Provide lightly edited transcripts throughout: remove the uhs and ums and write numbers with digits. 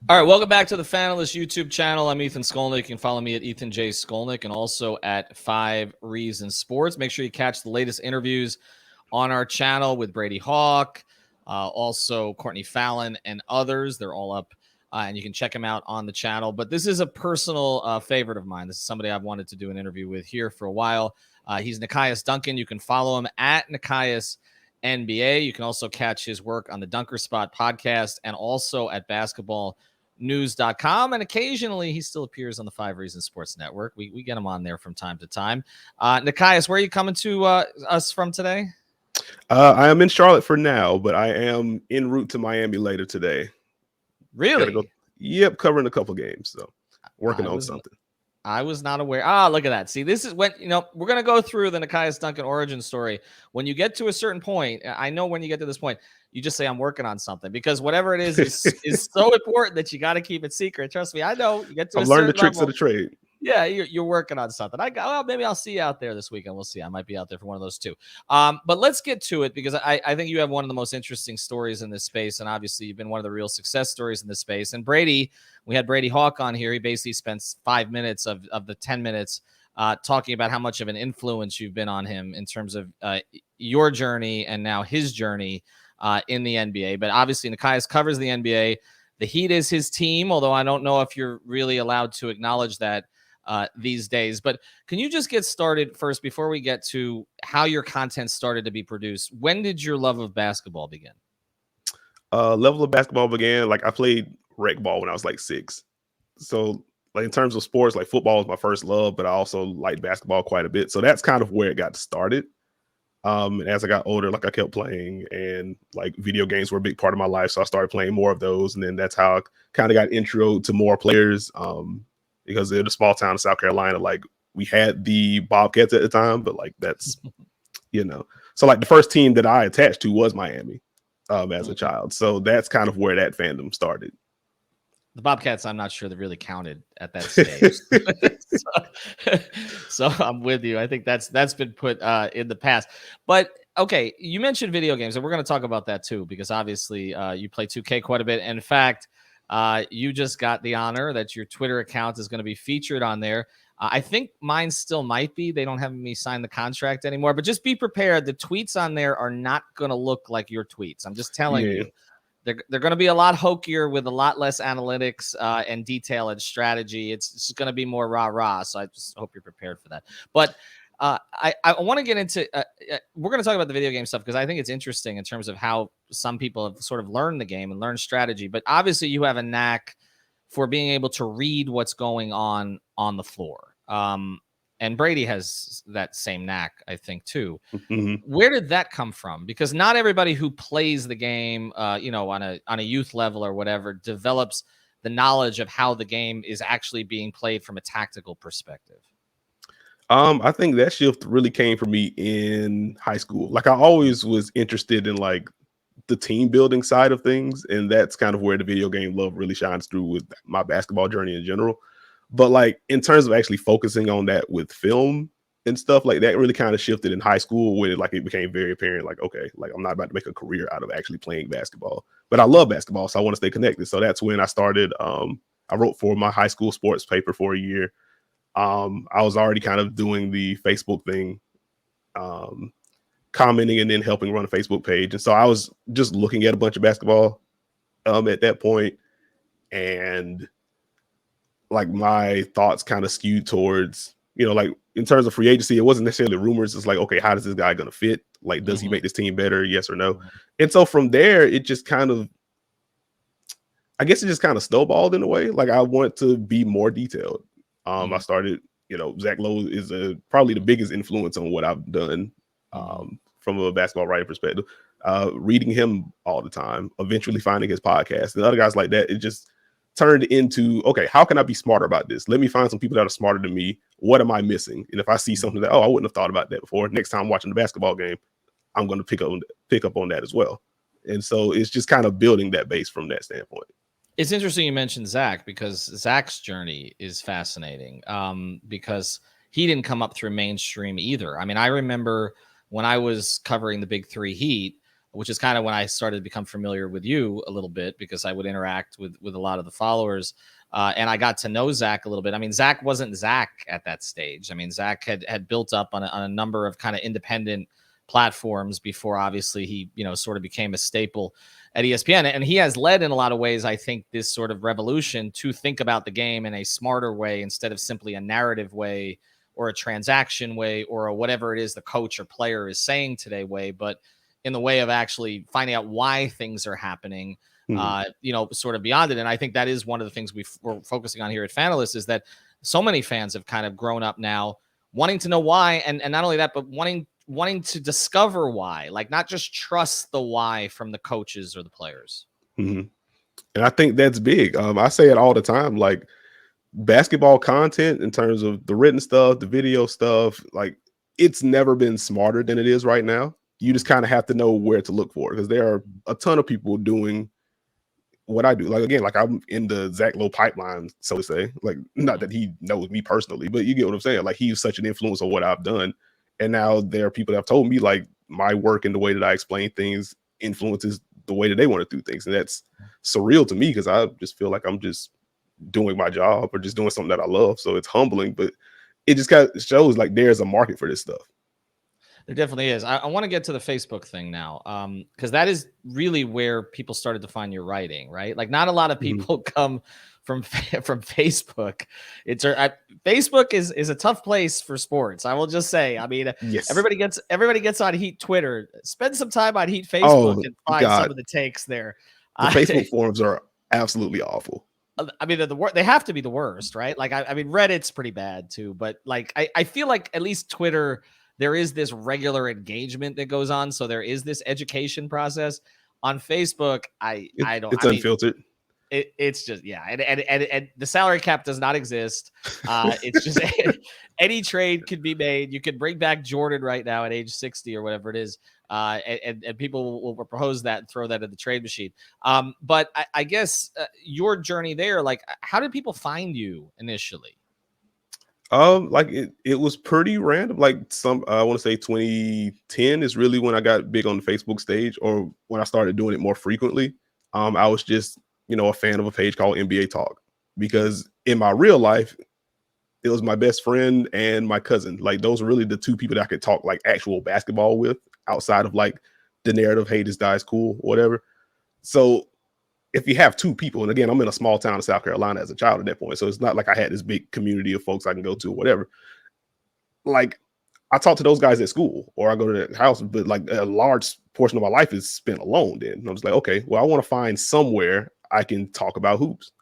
All right, welcome back to the Fanalyst YouTube channel. I'm Ethan Skolnick. You can follow me at Ethan J. Skolnick and also at 5 Reasons Sports. Make sure you catch the latest interviews on our channel with Brady Hawk, also Courtney Fallon and others. They're all up, and you can check them out on the channel. But this is a personal favorite of mine. This is somebody I've wanted to do an interview with here for a while. He's Nekias Duncan. You can follow him at Nekias NBA. You can also catch his work on the Dunker Spot podcast and also at basketballnews.com. And occasionally he still appears on the 5 Reasons Sports Network. We get him on there from time to time. Nekias, where are you coming to us from today? I am in Charlotte for now, but I am en route to Miami later today. Really? Yep, covering a couple games. So working on something. I was not aware. Look at that. See, this is when, we're going to go through the Nekias Duncan origin story. When you get to a certain point, I know when you get to this point, you just say, I'm working on something, because whatever it is so important that you got to keep it secret. Trust me, I know. You get to I've learned the tricks of the trade. Yeah, you're working on something. Maybe I'll see you out there this weekend. We'll see. I might be out there for one of those too. But let's get to it, because I think you have one of the most interesting stories in this space, and obviously you've been one of the real success stories in this space. And Brady, we had Brady Hawk on here. He basically spent 5 minutes of the 10 minutes talking about how much of an influence you've been on him in terms of your journey and now his journey in the NBA. But obviously Nekias covers the NBA. The Heat is his team, although I don't know if you're really allowed to acknowledge that these days. But can you just get started first before we get to how your content started to be produced? When did your love of basketball begin? Level of basketball began, like I played rec ball when I was like 6. So like in terms of sports, like football was my first love, but I also liked basketball quite a bit. So that's kind of where it got started. And as I got older, like I kept playing, and like video games were a big part of my life. So I started playing more of those. And then that's how I kind of got intro to more players. Because in a small town in South Carolina, like we had the Bobcats at the time, but like that's, so like the first team that I attached to was Miami as a child. So that's kind of where that fandom started. The Bobcats, I'm not sure they really counted at that stage. so I'm with you. I think that's been put in the past. But okay, you mentioned video games, and we're going to talk about that too, because obviously you play 2K quite a bit. And in fact, you just got the honor that your Twitter account is going to be featured on there. I think mine still might be. They don't have me sign the contract anymore, but just be prepared. The tweets on there are not going to look like your tweets. I'm just telling you. They're going to be a lot hokier with a lot less analytics and detail and strategy. It's going to be more rah-rah, so I just hope you're prepared for that. But I want to get into we're going to talk about the video game stuff, because I think it's interesting in terms of how some people have sort of learned the game and learned strategy. But obviously you have a knack for being able to read what's going on the floor. And Brady has that same knack, I think, too. Mm-hmm. Where did that come from? Because not everybody who plays the game, on a youth level or whatever, develops the knowledge of how the game is actually being played from a tactical perspective. I think that shift really came for me in high school. Like I always was interested in like the team building side of things, and that's kind of where the video game love really shines through with my basketball journey in general. But like in terms of actually focusing on that with film and stuff, like that really kind of shifted in high school, when it became very apparent, like, okay, like I'm not about to make a career out of actually playing basketball, but I love basketball, so I want to stay connected. So that's when I started. I wrote for my high school sports paper for a year. I was already kind of doing the Facebook thing, commenting and then helping run a Facebook page. And so I was just looking at a bunch of basketball at that point, and like my thoughts kind of skewed towards, like in terms of free agency, it wasn't necessarily rumors. It's like, okay, how does this guy going to fit? Like, does he make this team better? Yes or no? And so from there, it just kind of, I guess it just kind of snowballed in a way. Like I want to be more detailed. I started, Zach Lowe is probably the biggest influence on what I've done from a basketball writing perspective. Reading him all the time, eventually finding his podcast and other guys like that. It just turned into, okay, how can I be smarter about this? Let me find some people that are smarter than me. What am I missing? And if I see something that, I wouldn't have thought about that before, next time watching the basketball game, I'm going to pick up on that as well. And so it's just kind of building that base from that standpoint. It's interesting you mentioned Zach, because Zach's journey is fascinating, because he didn't come up through mainstream either. I mean, I remember when I was covering the Big Three Heat, which is kind of when I started to become familiar with you a little bit, because I would interact with a lot of the followers. And I got to know Zach a little bit. I mean, Zach wasn't Zach at that stage. I mean, Zach had built up on a number of kind of independent platforms before, obviously, he, sort of became a staple at ESPN. And he has led in a lot of ways, I think, this sort of revolution to think about the game in a smarter way instead of simply a narrative way or a transaction way or a whatever it is the coach or player is saying today way, but in the way of actually finding out why things are happening. Sort of beyond it. And I think that is one of the things we're focusing on here at Fanalyst, is that so many fans have kind of grown up now wanting to know why. And not only that, but wanting to discover why, like not just trust the why from the coaches or the players. And I think that's big. I say it all the time, like basketball content in terms of the written stuff, the video stuff, like it's never been smarter than it is right now. You just kind of have to know where to look for it, because there are a ton of people doing what I do. Like, again, like I'm in the Zach Lowe pipeline, so to say. Like, not that he knows me personally, but you get what I'm saying. Like, he's such an influence on what I've done. And now there are people that have told me, like, my work and the way that I explain things influences the way that they want to do things. And that's surreal to me, because I just feel like I'm just doing my job or just doing something that I love. So it's humbling, but it just kind of shows like there's a market for this stuff. There definitely is. I want to get to the Facebook thing now, because that is really where people started to find your writing, right? Like, not a lot of people come from Facebook. Facebook is a tough place for sports. I will just say. I mean, yes. everybody gets on Heat Twitter. Spend some time on Heat Facebook and find some of the takes there. The Facebook forums are absolutely awful. I mean, they have to be the worst, right? Like, I mean, Reddit's pretty bad too, but like, I feel like at least Twitter, there is this regular engagement that goes on. So there is this education process. On Facebook, it's unfiltered. It's just, yeah. And the salary cap does not exist. It's just any trade could be made. You could bring back Jordan right now at age 60 or whatever it is. And people will propose that and throw that in the trade machine. But I guess your journey there, like, how did people find you initially? Like it was pretty random. Like I want to say 2010 is really when I got big on the Facebook stage, or when I started doing it more frequently. I was just, a fan of a page called NBA Talk, because in my real life, it was my best friend and my cousin. Like, those were really the two people that I could talk like actual basketball with, outside of like the narrative, hey, this guy's cool, whatever. So if you have two people, and again, I'm in a small town in South Carolina as a child at that point, so it's not like I had this big community of folks I can go to or whatever. Like, I talk to those guys at school, or I go to their house, but like a large portion of my life is spent alone then. And I'm just like, okay, well, I want to find somewhere I can talk about hoops.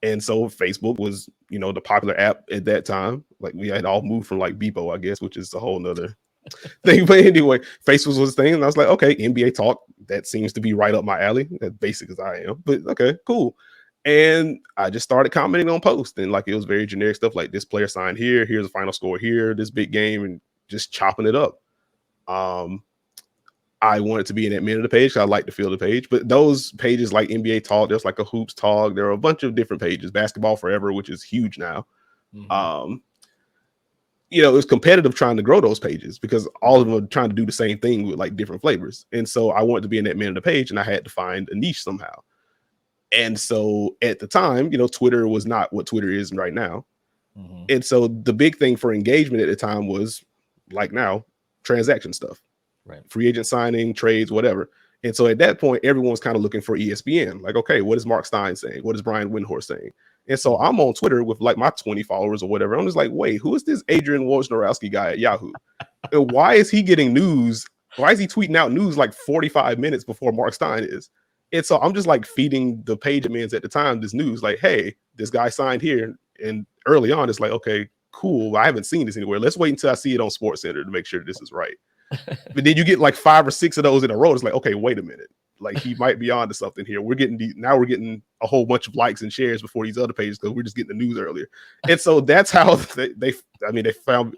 And so Facebook was, the popular app at that time. Like, we had all moved from like Bebo, I guess, which is a whole nother thing. But anyway, Facebook was the thing. And I was like, okay, NBA Talk, that seems to be right up my alley. As basic as I am, but okay, cool. And I just started commenting on posts, and like, it was very generic stuff like, this player signed here, here's the final score here, this big game, and just chopping it up. I wanted to be in that minute of the page, because I like to feel the page. But those pages like NBA Talk, there's like a Hoops Talk, there are a bunch of different pages, Basketball Forever, which is huge now. It was competitive trying to grow those pages, because all of them are trying to do the same thing with like different flavors. And so I wanted to be in that minute of the page, and I had to find a niche somehow. And so at the time, Twitter was not what Twitter is right now. And so the big thing for engagement at the time was, like now, transaction stuff, right? Free agent signing, trades, whatever. And so at that point, everyone was kind of looking for ESPN. Like, okay, what is Mark Stein saying? What is Brian Windhorst saying? And so I'm on Twitter with like my 20 followers or whatever. I'm just like, wait, who is this Adrian Wojnarowski guy at Yahoo? And why is he getting news? Why is he tweeting out news like 45 minutes before Mark Stein is? And so I'm just like feeding the page admins at the time this news, like, hey, this guy signed here. And early on, it's like, okay, cool. I haven't seen this anywhere. Let's wait until I see it on SportsCenter to make sure this is right. But then you get like 5 or 6 of those in a row. It's like, okay, wait a minute. Like, he might be onto something here. We're getting a whole bunch of likes and shares before these other pages, because we're just getting the news earlier. And so that's how they found,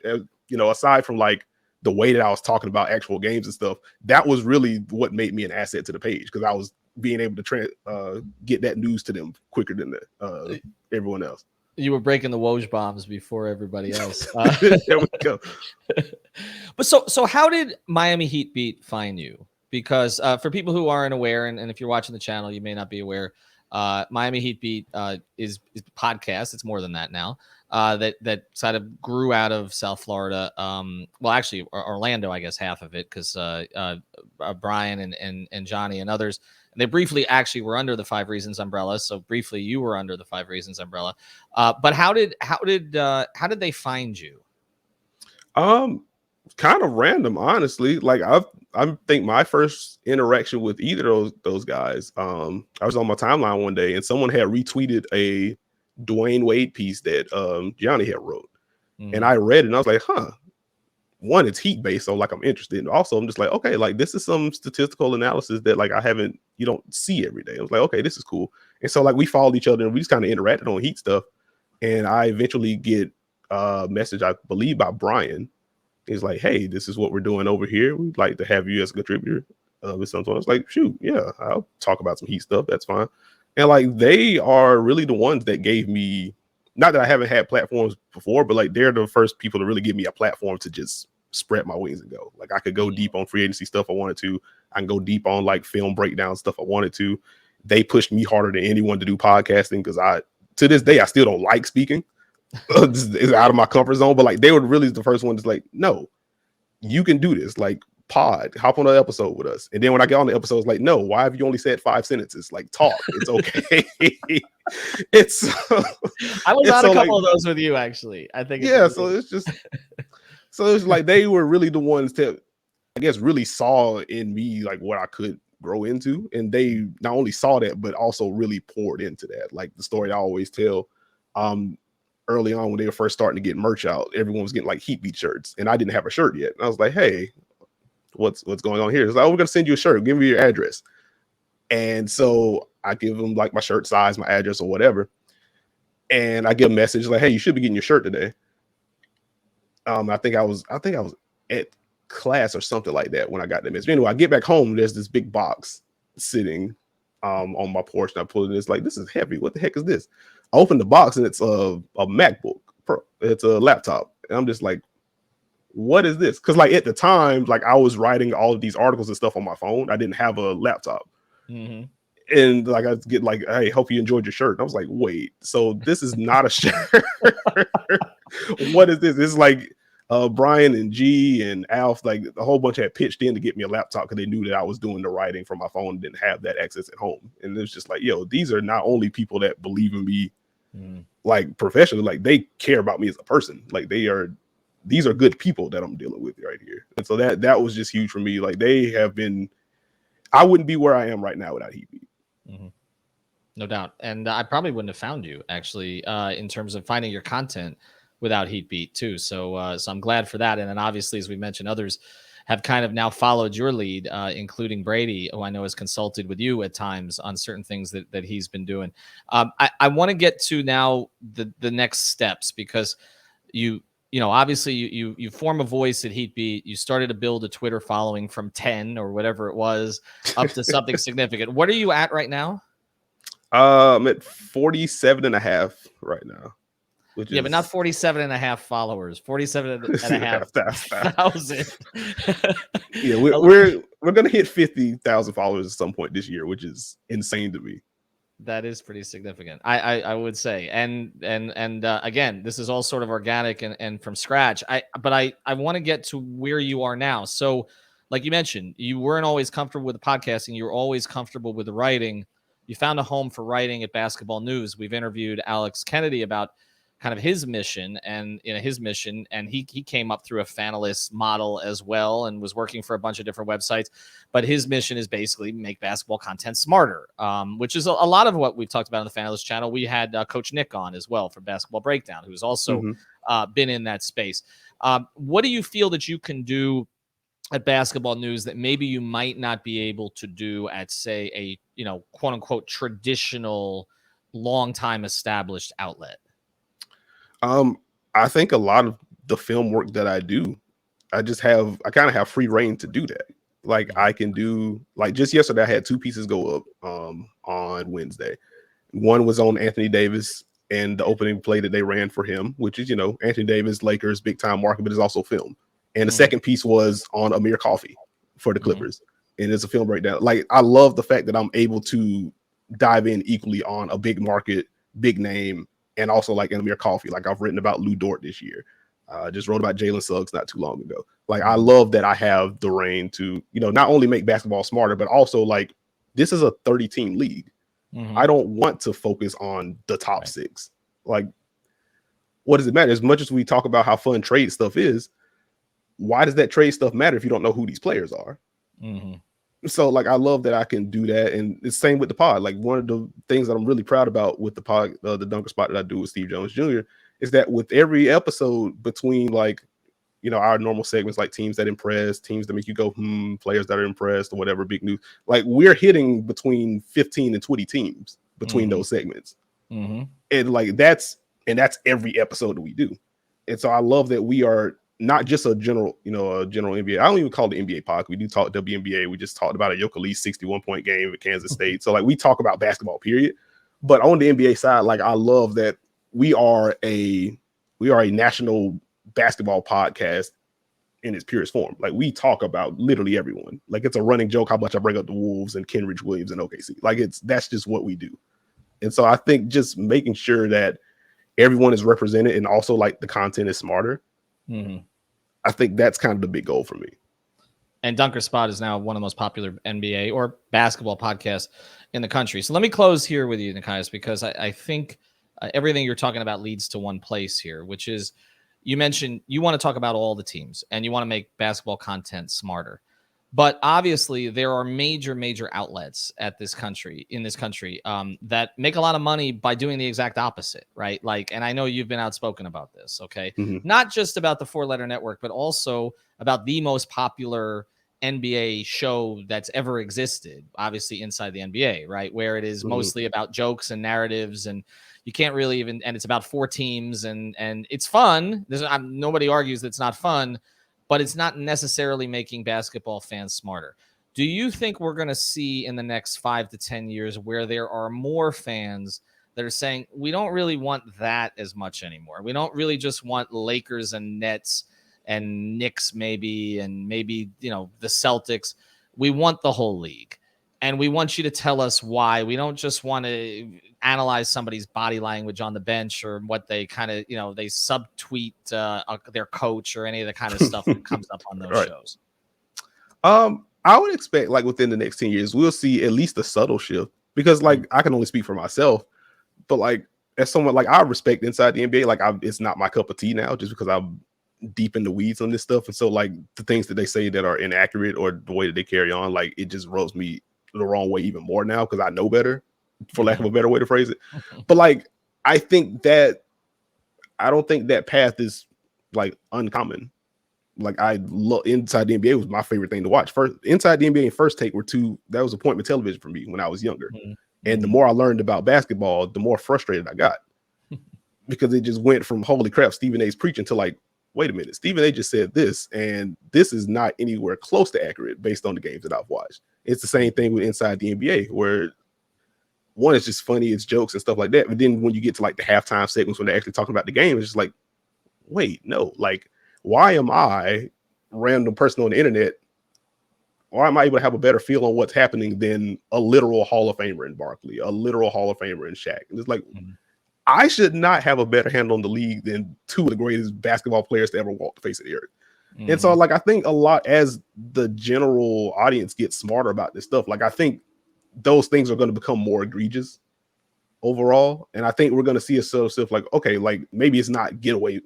aside from like the way that I was talking about actual games and stuff, that was really what made me an asset to the page, because I was being able to get that news to them quicker than everyone else. You were breaking the Woj bombs before everybody else. There we go. But so how did Miami Heat Beat find you? because for people who aren't aware, and if you're watching the channel, you may not be aware, Miami Heat Beat is podcast. It's more than that now. That sort of grew out of South Florida. Well, actually, Orlando, I guess half of it, because Brian and Johnny and others, they briefly actually were under the 5 Reasons umbrella. So briefly, you were under the 5 Reasons umbrella. But how did they find you? Kind of random, honestly. Like I think my first interaction with either of those guys, I was on my timeline one day and someone had retweeted a Dwayne Wade piece that Johnny had wrote. And I read it and I was like, one, it's Heat based, so like I'm interested. And also I'm just like, okay, like this is some statistical analysis that like you don't see every day. I was like, okay, this is cool. And so like we followed each other and we just kind of interacted on Heat stuff. And I eventually get a message, I believe, by Brian. He's like, hey, this is what we're doing over here. We'd like to have you as a contributor. With something. I was like, shoot, yeah, I'll talk about some Heat stuff. That's fine. And like, they are really the ones that gave me, not that I haven't had platforms before, but like, they're the first people to really give me a platform to just spread my wings and go. Like, I could go deep on free agency stuff I wanted to. I can go deep on like film breakdown stuff I wanted to. They pushed me harder than anyone to do podcasting because to this day, I still don't like speaking. It's out of my comfort zone, but like they were really the first ones like, no, you can do this. Like, hop on an episode with us. And then when I get on the episode, it's like, no, why have you only said 5 sentences? Like, talk. It's okay. I was on a couple of those with you, actually. I think. So it's like they were really the ones that I guess really saw in me like what I could grow into, and they not only saw that but also really poured into that. Like the story I always tell. Early on when they were first starting to get merch out, everyone was getting like Heat Beat shirts, and I didn't have a shirt yet. And I was like, "Hey, what's going on here?" It's like, "Oh, we're gonna send you a shirt. Give me your address." And so I give them like my shirt size, my address, or whatever, and I get a message like, "Hey, you should be getting your shirt today." I think I was at class or something like that when I got the message. Anyway, I get back home. There's this big box sitting on my porch, and I pull it in. It's like, this is heavy. What the heck is this? I open the box and it's a MacBook Pro. It's a laptop. And I'm just like, what is this? Because like at the time, like I was writing all of these articles and stuff on my phone. I didn't have a laptop. And like I get like, hey, hope you enjoyed your shirt. And I was like, wait, so this is not a shirt. What is this? It's like Brian and G and Alf, like a whole bunch had pitched in to get me a laptop because they knew that I was doing the writing from my phone and didn't have that access at home. And it was just like, yo, these are not only people that believe in me like professionally, like they care about me as a person. Like these are good people that I'm dealing with right here. And so that was just huge for me. Like they have been, I wouldn't be where I am right now without Heat Beat. No doubt. And I probably wouldn't have found you actually in terms of finding your content without Heat Beat too. So I'm glad for that. And then obviously, as we mentioned, others have kind of now followed your lead, including Brady, who I know has consulted with you at times on certain things that he's been doing. I want to get to now the next steps, because you obviously you form a voice at Heat Beat. You started to build a Twitter following from 10 or whatever it was up to something significant. What are you at right now? I'm at 47 and a half right now. But not 47 and a half followers, 47 and a half thousand. Yeah, we're going to hit 50,000 followers at some point this year, which is insane to me. That is pretty significant, I would say. And again, this is all sort of organic and from scratch. But I want to get to where you are now. So like you mentioned, you weren't always comfortable with the podcasting. You were always comfortable with the writing. You found a home for writing at Basketball News. We've interviewed Alex Kennedy about kind of his mission and he came up through a Fanalyst model as well and was working for a bunch of different websites, but his mission is basically make basketball content smarter, which is a lot of what we've talked about on the Fanalyst channel. We had Coach Nick on as well for Basketball Breakdown, who's also been in that space. What do you feel that you can do at Basketball News that maybe you might not be able to do at, say, a quote unquote traditional long time established outlet? I think a lot of the film work that I do, I kind of have free reign to do that. Like I can do, like just yesterday, I had 2 pieces go up on Wednesday. One was on Anthony Davis and the opening play that they ran for him, which is, Anthony Davis, Lakers, big time market, but is also film. And the second piece was on Amir Coffey for the Clippers. and it's a film breakdown. Like, I love the fact that I'm able to dive in equally on a big market, big name, and also like Amir Coffee. Like, I've written about Lou Dort this year. Just wrote about Jalen Suggs not too long ago. Like, I love that I have the reign to, not only make basketball smarter, but also like, this is a 30-team league. I don't want to focus on the top six. Like, what does it matter? As much as we talk about how fun trade stuff is, why does that trade stuff matter if you don't know who these players are? So like, I love that I can do that. And it's the same with the pod. Like, one of the things that I'm really proud about with the pod, the Dunker Spot that I do with Steve Jones Jr., is that with every episode between like, our normal segments, like teams that impress, teams that make you go, players that are impressed or whatever, big news, like we're hitting between 15 and 20 teams between those segments. And like, that's every episode that we do. And so I love that we are not just a general NBA. I don't even call it the NBA podcast. We do talk WNBA. We just talked about a Yoka Lee 61-point game at Kansas State. So like, we talk about basketball, period. But on the NBA side, like, I love that we are a national basketball podcast in its purest form. Like, we talk about literally everyone. Like, it's a running joke how much I bring up the Wolves and Kenrich Williams and OKC. Like, that's just what we do. And so I think just making sure that everyone is represented and also like the content is smarter. I think that's kind of the big goal for me. And Dunker Spot is now one of the most popular NBA or basketball podcasts in the country. So let me close here with you, Nekias, because I think everything you're talking about leads to one place here, which is, you mentioned you want to talk about all the teams and you want to make basketball content smarter. But obviously, there are major outlets in this country, that make a lot of money by doing the exact opposite, right? Like, and I know you've been outspoken about this, okay? Not just about the 4-letter network, but also about the most popular NBA show that's ever existed, obviously inside the NBA, right? Where it is mostly about jokes and narratives, and you can't really even, and it's about 4 teams, and it's fun. Nobody argues that it's not fun, but it's not necessarily making basketball fans smarter. Do you think we're going to see in the next 5 to 10 years where there are more fans that are saying, we don't really want that as much anymore? We don't really just want Lakers and Nets and Knicks maybe, and maybe, the Celtics. We want the whole league. And we want you to tell us why. We don't just want to analyze somebody's body language on the bench or what they kind of, they subtweet their coach or any of the kind of stuff that comes up on those shows. I would expect like within the next 10 years, we'll see at least a subtle shift, because like I can only speak for myself, but like as someone, like I respect inside the NBA, like it's not my cup of tea now just because I'm deep in the weeds on this stuff. And so like the things that they say that are inaccurate or the way that they carry on, like it just rubs me the wrong way even more now because I know better, for lack of a better way to phrase it. But like, I don't think that path is like uncommon. Like, I love Inside the NBA was my favorite thing to watch. First, Inside the NBA and First Take were that was appointment television for me when I was younger. And the more I learned about basketball, the more frustrated I got because it just went from holy crap, Stephen A's preaching to like, wait a minute, Stephen A just said this, and this is not anywhere close to accurate based on the games that I've watched. It's the same thing with Inside the NBA, where one is just funny, it's jokes and stuff like that. But then when you get to like the halftime segments when they're actually talking about the game, it's just like, wait, no, like, why am I, random person on the internet, why am I able to have a better feel on what's happening than a literal Hall of Famer in Barkley, a literal Hall of Famer in Shaq? And it's like, I should not have a better handle on the league than 2 of the greatest basketball players to ever walk the face of the earth. And so like, I think a lot as the general audience gets smarter about this stuff, like I think those things are going to become more egregious overall. And I think we're going to see a sort of stuff like, okay, like maybe it's not getaway,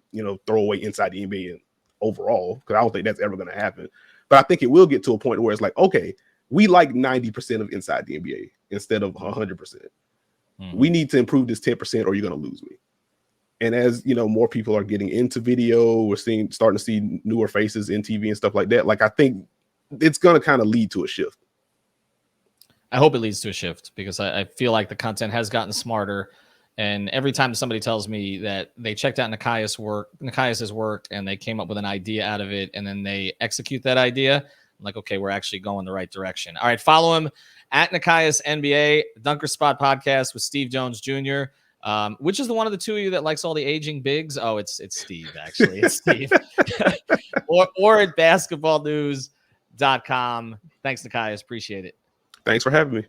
throw away Inside the NBA and overall, because I don't think that's ever going to happen. But I think it will get to a point where it's like, okay, we like 90% of Inside the NBA instead of 100%. We need to improve this 10% or you're going to lose me. And as more people are getting into video, we're starting to see newer faces in TV and stuff like that. Like, I think it's going to kind of lead to a shift. I hope it leads to a shift because I feel like the content has gotten smarter. And every time somebody tells me that they checked out Nekias's work and they came up with an idea out of it, and then they execute that idea, I'm like, okay, we're actually going the right direction. All right, follow him at Nekias NBA, Dunker Spot Podcast with Steve Jones Jr. Which is the one of the two of you that likes all the aging bigs? Oh, it's Steve, actually. It's Steve. or at Basketball News. Thanks, Nekias. Appreciate it. Thanks for having me.